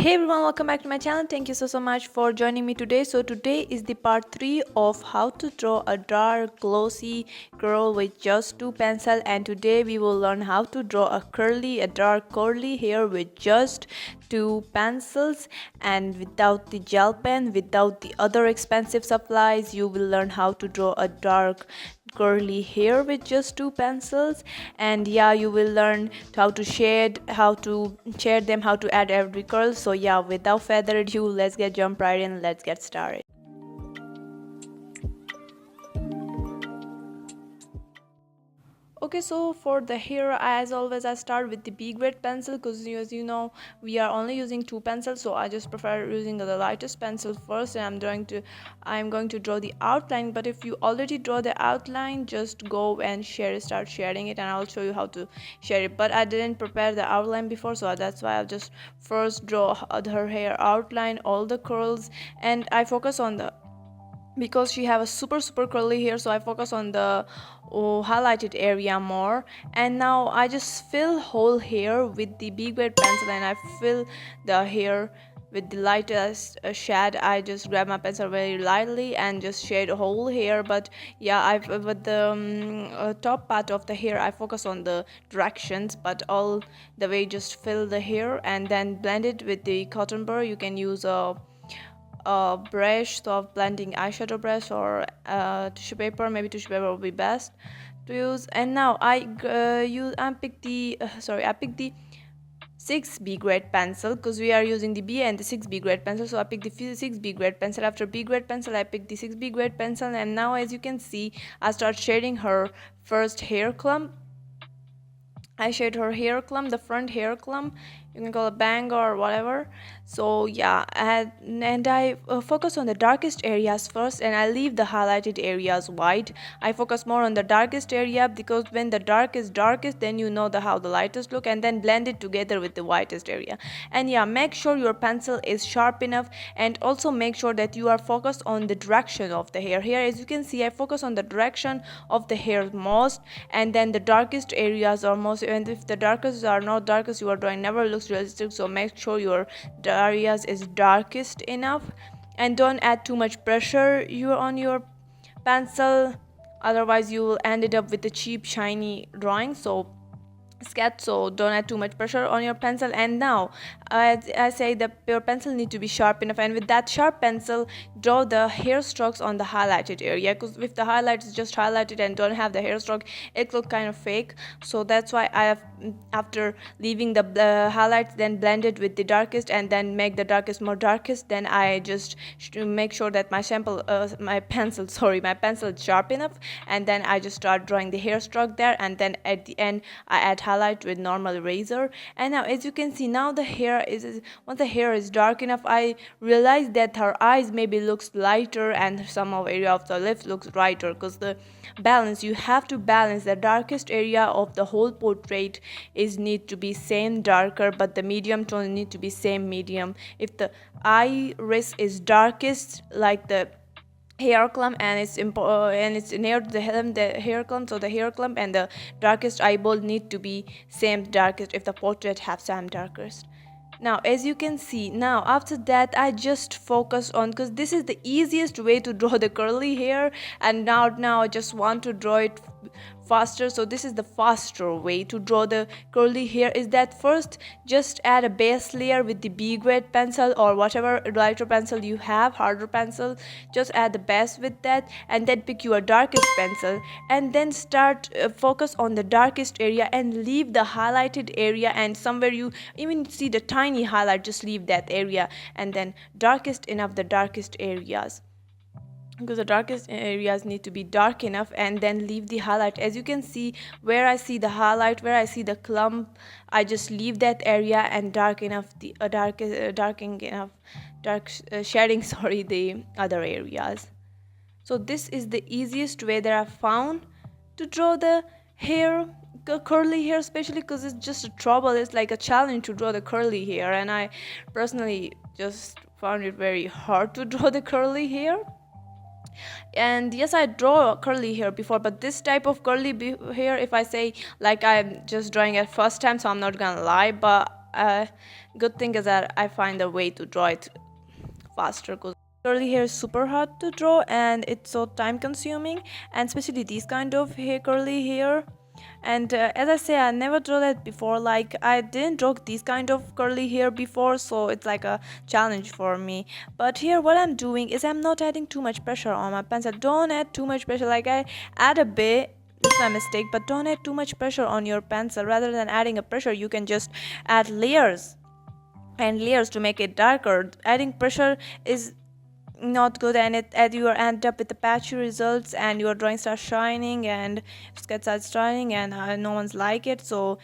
Hey everyone, welcome back to my channel. Thank you so much for joining me today. So today is the part 3 of how to draw a dark glossy curl with just two pencils, and today we will learn how to draw a dark curly hair with just two pencils and without the gel pen, without the other expensive supplies. You will learn how to draw a dark curly hair with just two pencils, and yeah, you will learn how to shade them, how to add every curl. So yeah, without further ado, let's get jump right in. Let's get started. Okay, so for the hair, as always, I start with the B grade pencil because as you know we are only using two pencils, so I just prefer using the lightest pencil first, and I'm going to draw the outline. But if you already draw the outline, just go and start sharing it, and I'll show you how to share it. But I didn't prepare the outline before, so that's why I'll just first draw her hair outline, all the curls, and I focus on the, because she have a super curly hair, so I focus on the highlighted area more. And now I just fill whole hair with the B grade pencil, and I fill the hair with the lightest shade. I just grab my pencil very lightly and just shade whole hair. But yeah, I've with the top part of the hair I focus on the directions, but all the way just fill the hair and then blend it with the cotton bud. You can use a brush, so blending eyeshadow brush, or tissue paper. Maybe tissue paper will be best to use. And now I pick the 6B grade pencil, because we are using the B and the 6B grade pencil, so I pick the 6B grade pencil. After B grade pencil, I pick the 6B grade pencil, and now as you can see, I start shading her first hair clump. I shade her hair clump, the front hair clump. You can call it bang or whatever. So yeah, and I focus on the darkest areas first, and I leave the highlighted areas white. I focus more on the darkest area, because when the dark is darkest, then you know how the lightest look, and then blend it together with the whitest area. And yeah, make sure your pencil is sharp enough, and also make sure that you are focused on the direction of the hair. Here, as you can see, I focus on the direction of the hair most, and then the darkest areas are most. And if the darkest are not darkest, you are drawing never looks realistic. So make sure your areas is darkest enough, and don't add too much pressure on your pencil, otherwise you will end it up with a cheap shiny drawing. So sketch, so don't add too much pressure on your pencil. And now I say that your pencil need to be sharp enough, and with that sharp pencil, draw the hair strokes on the highlighted area, because if the highlight is just highlighted and don't have the hair stroke, it look kind of fake. So that's why I have, after leaving the highlights, then blend it with the darkest, and then make the darkest more darkest. Then I just make sure that my pencil is sharp enough, and then I just start drawing the hair stroke there, and then at the end I add highlight with normal eraser. And now as you can see, now once the hair is dark enough, I realize that her eyes maybe looks lighter, and some of area of the lips looks brighter, because the balance, you have to balance the darkest area of the whole portrait is need to be same darker, but the medium tone need to be same medium. If the iris is darkest like the hair clump, and it's near to the hair clump, so the hair clump and the darkest eyeball need to be same darkest if the portrait have same darkest. Now as you can see, now after that I just focus on, because this is the easiest way to draw the curly hair, and now I just want to draw it faster. So this is the faster way to draw the curly hair, is that first just add a base layer with the B grade pencil, or whatever lighter pencil you have, harder pencil, just add the base with that, and then pick your darkest pencil, and then start focus on the darkest area, and leave the highlighted area, and somewhere you even see the tiny highlight, just leave that area, and then darkest enough the darkest areas, because the darkest areas need to be dark enough, and then leave the highlight. As you can see, where I see the highlight, where I see the clump, I just leave that area, and dark enough the shading the other areas. So this is the easiest way that I found to draw the hair, curly hair, especially because it's just a trouble, it's like a challenge to draw the curly hair, and I personally just found it very hard to draw the curly hair. And yes, I draw curly hair before, but this type of curly hair, if I say, like, I'm just drawing it first time, so I'm not gonna lie, but good thing is that I find a way to draw it faster, because curly hair is super hard to draw and it's so time consuming, and especially these kind of hair, curly hair. And as I say, I never draw that before, like I didn't draw these kind of curly hair before, so it's like a challenge for me. But here what I'm doing is I'm not adding too much pressure on my pencil. Don't add too much pressure, like I add a bit, it's my mistake, but don't add too much pressure on your pencil. Rather than adding a pressure, you can just add layers and layers to make it darker. Adding pressure is not good, and you end up with the patchy results, and your drawing starts shining and sketch starts shining, and no one's like it. So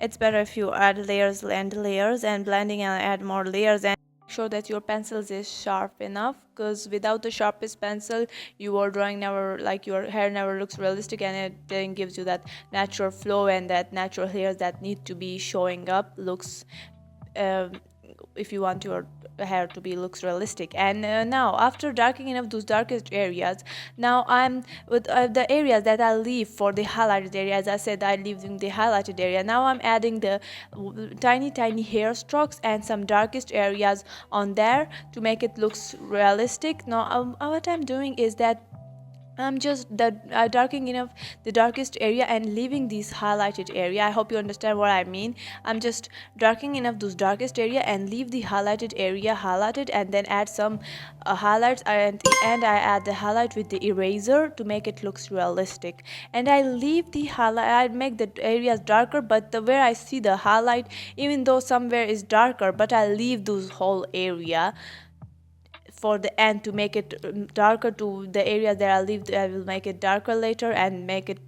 it's better if you add layers and layers and blending and add more layers, and make sure that your pencils is sharp enough, because without the sharpest pencil your drawing never, like your hair never looks realistic, and it then gives you that natural flow and that natural hairs that need to be showing up looks, if you want your hair to be looks realistic. And now after darkening enough those darkest areas, now I'm with the areas that I leave for the highlighted area. As I said, I leave in the highlighted area. Now I'm adding the tiny hair strokes and some darkest areas on there to make it looks realistic. Now what I'm doing is that I'm just darkening enough the darkest area and leaving this highlighted area. I hope you understand what I mean. I'm just darkening enough those darkest area and leave the highlighted area highlighted, and then add some highlights, and I add the highlight with the eraser to make it looks realistic. And I leave the highlight, I make the areas darker, but where I see the highlight, even though somewhere is darker, but I leave those whole area for the end to make it darker. To the areas that I will make it darker later, and make it,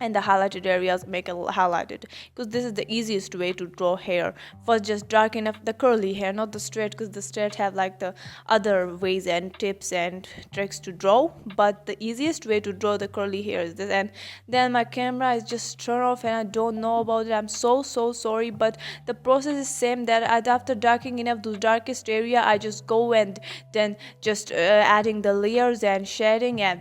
and the highlighted areas make it highlighted, because this is the easiest way to draw hair. First just darken up the curly hair, not the straight, because the straight have like the other ways and tips and tricks to draw, but the easiest way to draw the curly hair is this. And then my camera is just turned off and I don't know about it. I'm so sorry, but the process is same, that after darkening enough those darkest area, I just go and then just adding the layers and shading and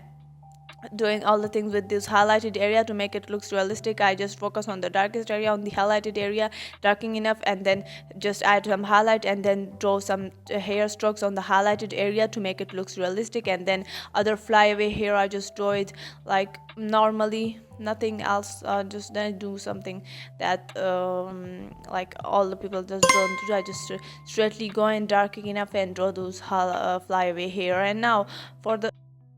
doing all the things with this highlighted area to make it looks realistic. I just focus on the darkest area on the highlighted area, darkening enough, and then just add some highlight and then draw some hair strokes on the highlighted area to make it looks realistic. And then other flyaway hair, I just draw it like normally, nothing else. Just then do something that like all the people just don't do. I just straightly go and darkening enough and draw those flyaway hair. And now for the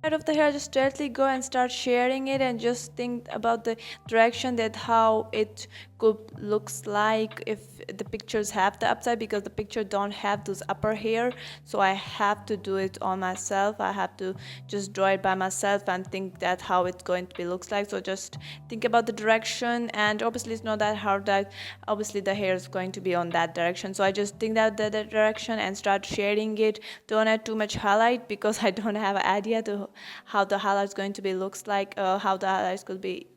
side of the hair, just straightly go and start sharing it, and just think about the direction that how it could looks like if the pictures have the upside, because the picture don't have those upper hair. So I have to do it on myself. I have to just draw it by myself and think that how it's going to be looks like. So just think about the direction, and obviously it's not that hard, that obviously the hair is going to be on that direction. So I just think that the direction and start shading it. Don't add too much highlight, because I don't have an idea to how the highlight is going to be looks like, how the highlights could be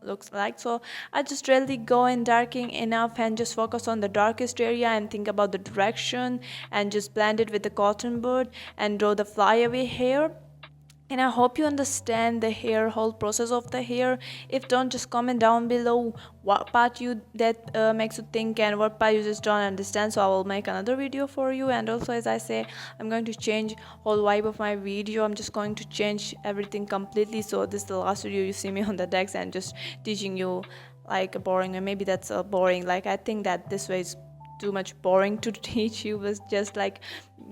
looks like. So I just really go in darkening enough and just focus on the darkest area and think about the direction, and just blend it with the cotton bud and draw the flyaway hair. And I hope you understand the hair whole process of the hair. If don't, just comment down below what part you that makes you think, and what part you just don't understand, so I will make another video for you. And also, as I say, I'm going to change whole vibe of my video. I'm just going to change everything completely. So this is the last video you see me on the decks and just teaching you like a boring, and maybe that's boring, like I think that this way is too much boring to teach you. Was just like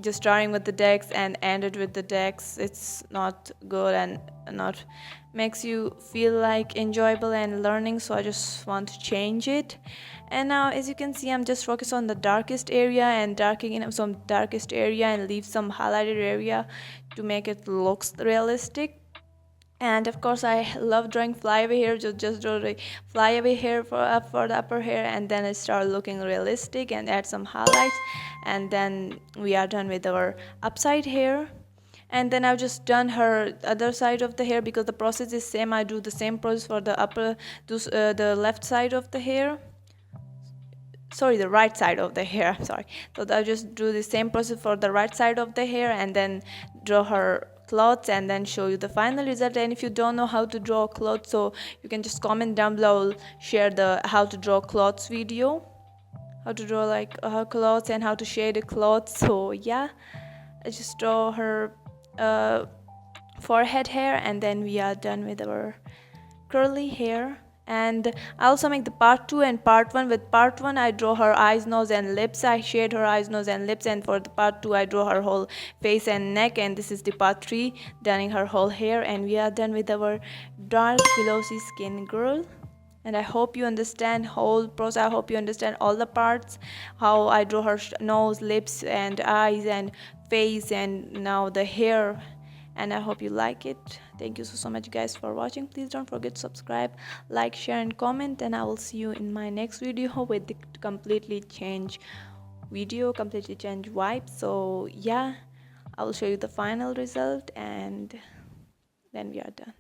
just starting with the decks and ended with the decks. It's not good and not makes you feel like enjoyable and learning. So I just want to change it. And now as you can see, I'm just focused on the darkest area and darkening up some darkest area and leave some highlighted area to make it looks realistic. And of course I love drawing flyaway hair. Just draw the flyaway hair for the upper hair, and then it start looking realistic, and add some highlights, and then we are done with our upside hair. And then I've just done her other side of the hair, because the process is same. I do the same process for the upper the left side of the hair, sorry, the right side of the hair, sorry. So I'll just do the same process for the right side of the hair, and then draw her clothes, and then show you the final result. And if you don't know how to draw clothes, so you can just comment down below, share the how to draw clothes video. how to draw like her clothes and how to shade the clothes. So yeah, I just draw her uh, forehead hair, and then we are done with our curly hair. And I also make the part 2 and part 1. With part 1 I draw her eyes, nose and lips. I shade her eyes, nose and lips. And for the part 2 I draw her whole face and neck. And this is the part 3, done her whole hair. And we are done with our dark glossy skin girl. And I hope you understand whole process. I hope you understand all the parts, how I draw her nose, lips and eyes and face, and now the hair. And I hope you like it. Thank you so much guys for watching. Please don't forget to subscribe, like, share and comment, and I will see you in my next video with the completely change video, completely change vibe. So yeah, I will show you the final result, and then we are done.